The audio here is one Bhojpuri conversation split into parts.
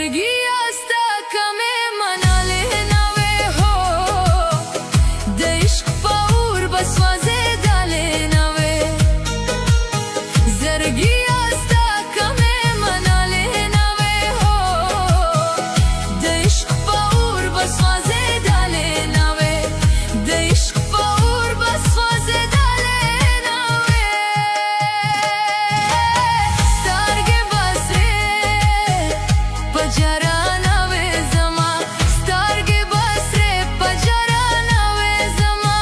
जरगी आस्ता कमे मनाले नावे हो देश पाऊर बसवाजे दाले नावे जरगी आस्ता कमे मनाले नावे हो देश पाऊर बसवाजे दाले नावे देश पाऊर बसवाजे दाले नावे स्टार्गे बसरे पजरा नावे जमा स्टार्गे बसरे पजरा नावे जमा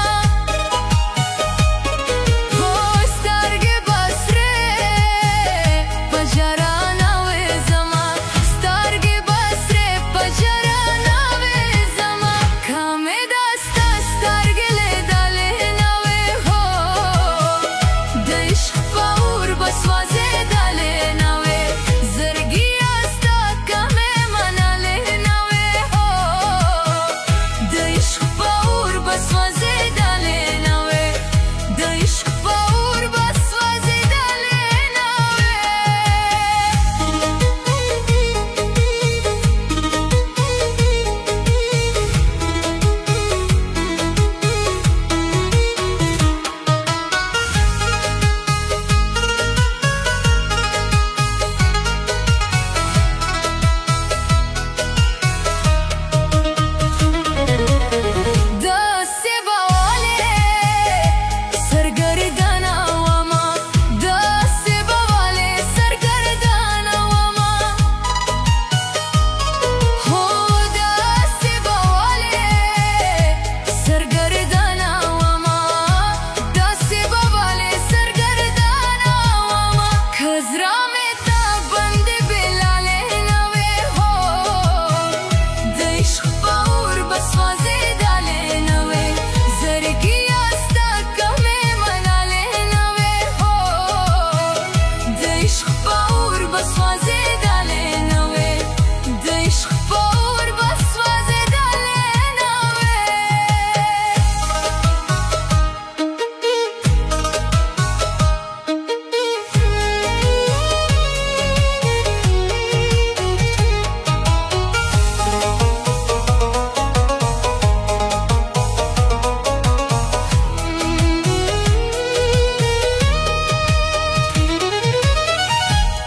हो स्टार्गे बसरे पजरा नावे जमा स्टार्गे बसरे पजरा नावे जमा खामे दास्ता स्टार्गे ले दाले नावे हो देश पाऊर बसवाजे दाले नावे जरगी आस्ता कमे मनाले नावे हो देश पाऊर बसवाजे दाले नावे देश पाऊर बसवाजे दाले नावे दसे बवाले सरगर्दाना वामा दसे बवाले सरगर्दाना वामा हो दसे बवाले सरगर्दाना वामा दसे बवाले सरगर्दाना वामा खजरा में ता बंदे बेलाले नावे हो देश पाऊर बसवाजे दाले नावे जरगी आस्ता कमे मनाले नावे हो देश पाऊर बसवाजे दाले नावे देश पाऊर बसवाजे दाले नावे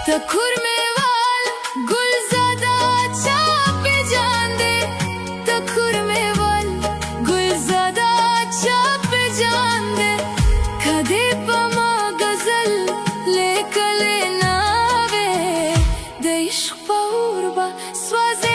तखुर में वाल गुलज़ादा छापे जान दे तखुर में वाल गुलज़ादा छापे जान दे कदे पमा गजल लेकले नावे देश पाऊर बसवाजे